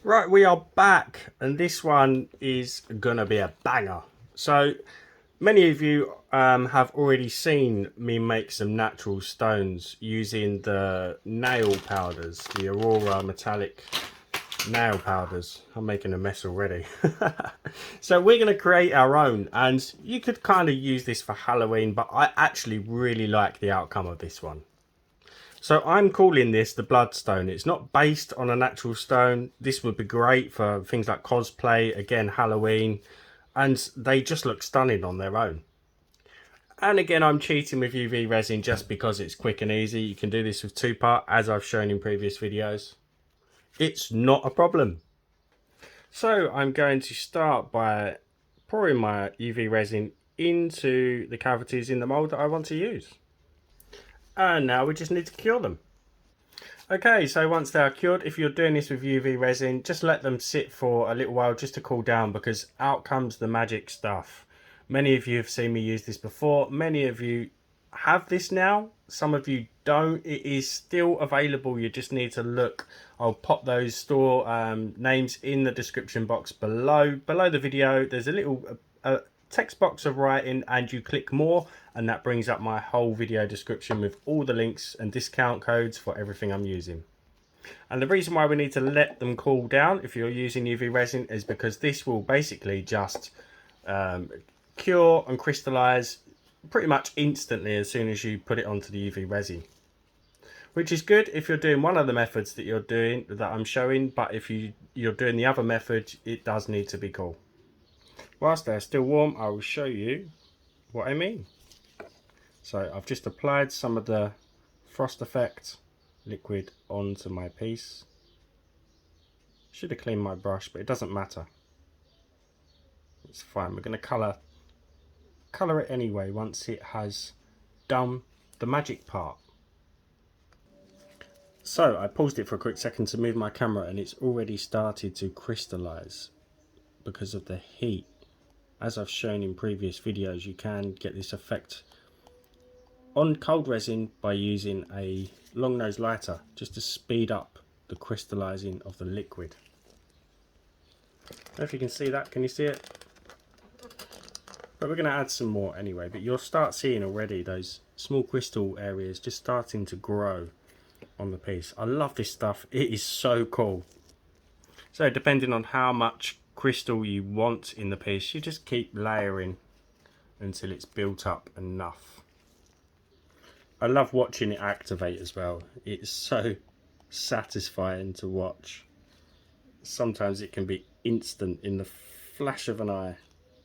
Right, we are back, and this one is gonna be a banger. So, many of you have already seen me make some natural stones using the nail powders, the Aurora metallic nail powders. I'm making a mess already. So we're going to create our own, and you could kind of use this for Halloween, but I actually really like the outcome of this one. So I'm calling this the Bloodstone. It's not based on a natural stone. This would be great for things like cosplay, again Halloween, and they just look stunning on their own. And again, I'm cheating with UV resin just because it's quick and easy. You can do this with 2-part, as I've shown in previous videos. It's not a problem. So I'm going to start by pouring my UV resin into the cavities in the mould that I want to use. And now we just need to cure them. Okay, so once they are cured, if you're doing this with UV resin, just let them sit for a little while just to cool down, because out comes the magic stuff. Many of you have seen me use this before. Many of you have this now. Some of you don't. It is still available. You just need to look. I'll pop those store names in the description box below the video. There's a little text box of writing, and you click more, and that brings up my whole video description with all the links and discount codes for everything I'm using. And the reason why we need to let them cool down if you're using UV resin is because this will basically just cure and crystallize pretty much instantly as soon as you put it onto the UV resin, which is good if you're doing one of the methods that you're doing that I'm showing, but if you're doing the other method, it does need to be cool. Whilst they're still warm, I will show you what I mean. So I've just applied some of the Frost Effect liquid onto my piece. Should have cleaned my brush, but it doesn't matter. It's fine. We're going to colour it anyway once it has done the magic part. So I paused it for a quick second to move my camera, and it's already started to crystallize because of the heat. As I've shown in previous videos, you can get this effect on cold resin by using a long nose lighter just to speed up the crystallizing of the liquid. I don't know if you can see that. Can you see it? But we're going to add some more anyway, but you'll start seeing already those small crystal areas just starting to grow on the piece. I love this stuff. It is so cool. So depending on how much crystal you want in the piece, you just keep layering until it's built up enough. I love watching it activate as well. It's so satisfying to watch. Sometimes it can be instant, in the flash of an eye.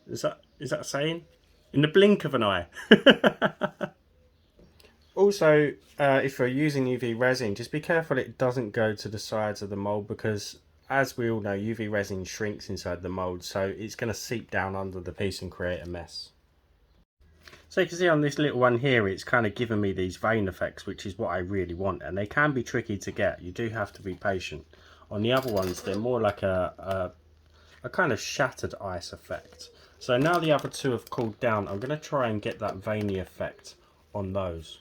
Is that a saying? In the blink of an eye. Also, if you're using UV resin, just be careful it doesn't go to the sides of the mould, because as we all know, UV resin shrinks inside the mould, so it's going to seep down under the piece and create a mess. So you can see on this little one here, it's kind of given me these vein effects, which is what I really want, and they can be tricky to get. You do have to be patient. On the other ones, they're more like a kind of shattered ice effect. So now the other two have cooled down, I'm going to try and get that veiny effect on those.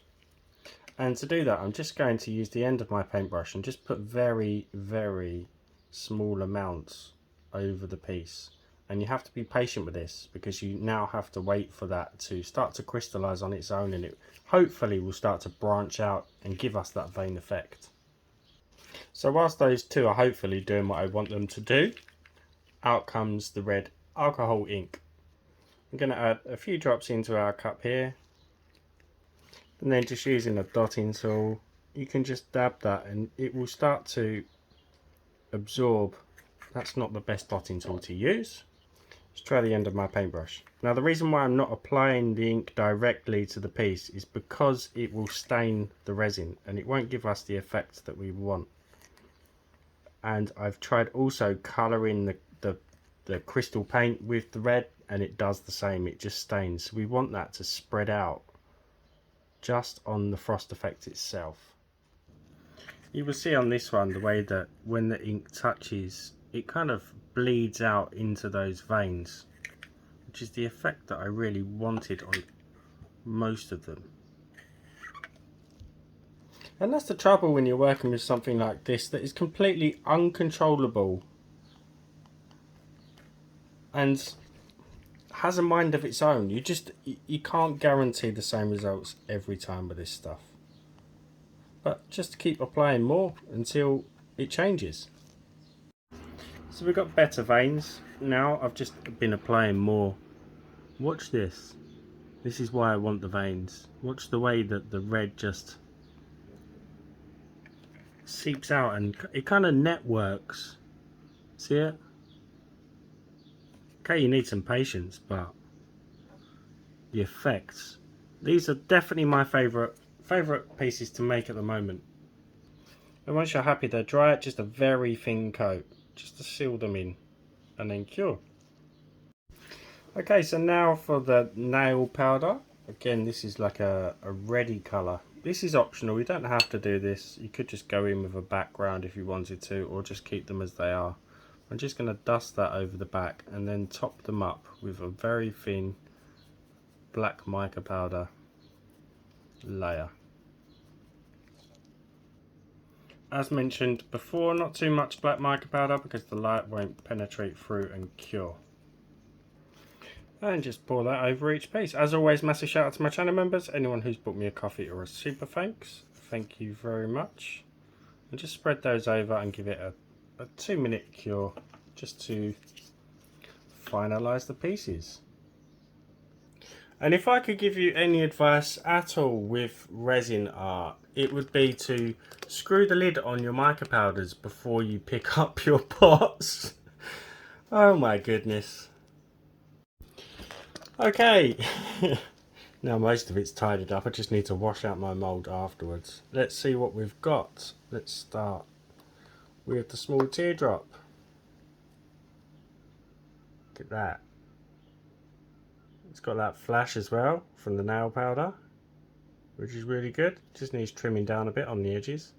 And to do that, I'm just going to use the end of my paintbrush and just put very, very small amounts over the piece. And you have to be patient with this, because you now have to wait for that to start to crystallize on its own, and it hopefully will start to branch out and give us that vein effect. So whilst those two are hopefully doing what I want them to do, out comes the red alcohol ink. I'm going to add a few drops into our cup here, and then just using a dotting tool, you can just dab that and it will start to absorb. That's not the best dotting tool to use. Let's try the end of my paintbrush. Now the reason why I'm not applying the ink directly to the piece is because it will stain the resin and it won't give us the effect that we want. And I've tried also colouring the crystal paint with the red, and it does the same, it just stains. So we want that to spread out just on the frost effect itself. You will see on this one the way that when the ink touches, it kind of bleeds out into those veins, which is the effect that I really wanted on most of them. And that's the trouble when you're working with something like this that is completely uncontrollable and has a mind of its own. You can't guarantee the same results every time with this stuff, but just keep applying more until it changes. So we've got better veins now. I've just been applying more. Watch this. This is why I want the veins. Watch the way that the red just seeps out and it kind of networks. See it? Okay, you need some patience, but the effects. These are definitely my favourite pieces to make at the moment. And once you're happy they're dry, just a very thin coat, just to seal them in, and then cure. Okay, so now for the nail powder. Again, this is like a reddy colour. This is optional, you don't have to do this. You could just go in with a background if you wanted to, or just keep them as they are. I'm just going to dust that over the back and then top them up with a very thin black mica powder layer. As mentioned before, not too much black mica powder because the light won't penetrate through and cure. And just pour that over each piece. As always, massive shout out to my channel members, anyone who's bought me a coffee or a super thanks. Thank you very much. And just spread those over and give it a 2-minute cure just to finalise the pieces. And if I could give you any advice at all with resin art, it would be to screw the lid on your mica powders before you pick up your pots. Oh my goodness. Okay, now most of it's tidied up. I just need to wash out my mould afterwards. Let's see what we've got. Let's start with the small teardrop. Look at that. It's got that flash as well from the nail powder, which is really good. Just needs trimming down a bit on the edges.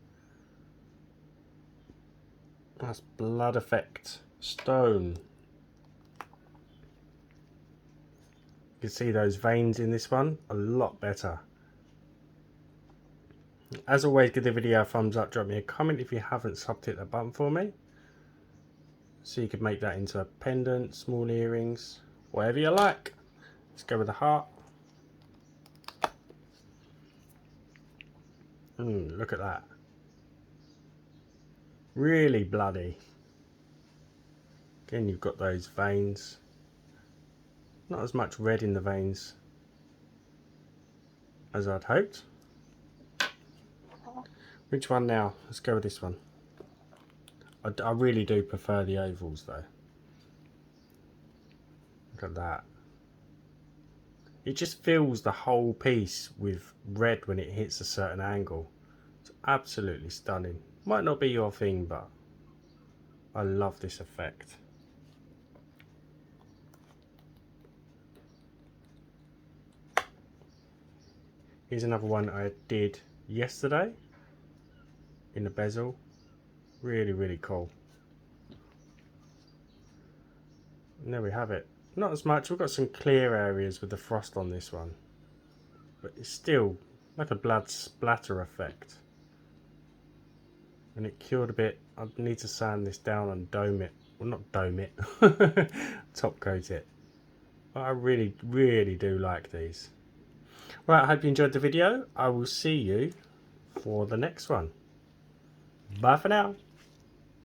That's blood effect stone. You can see those veins in this one a lot better. As always, give the video a thumbs up, drop me a comment if you haven't subbed, hit that button for me. So you could make that into a pendant, small earrings, whatever you like. Let's go with the heart. Look at that. Really bloody. Again, you've got those veins. Not as much red in the veins as I'd hoped. Which one now? Let's go with this one. I really do prefer the ovals though. Look at that. It just fills the whole piece with red when it hits a certain angle. It's absolutely stunning. Might not be your thing, but I love this effect. Here's another one I did yesterday in the bezel. Really, really cool. And there we have it. Not as much. We've got some clear areas with the frost on this one, but it's still like a blood splatter effect. And it cured a bit. I need to sand this down and dome it. Well, not dome it. Top coat it. But I really, really do like these. Right, I hope you enjoyed the video. I will see you for the next one. Bye for now.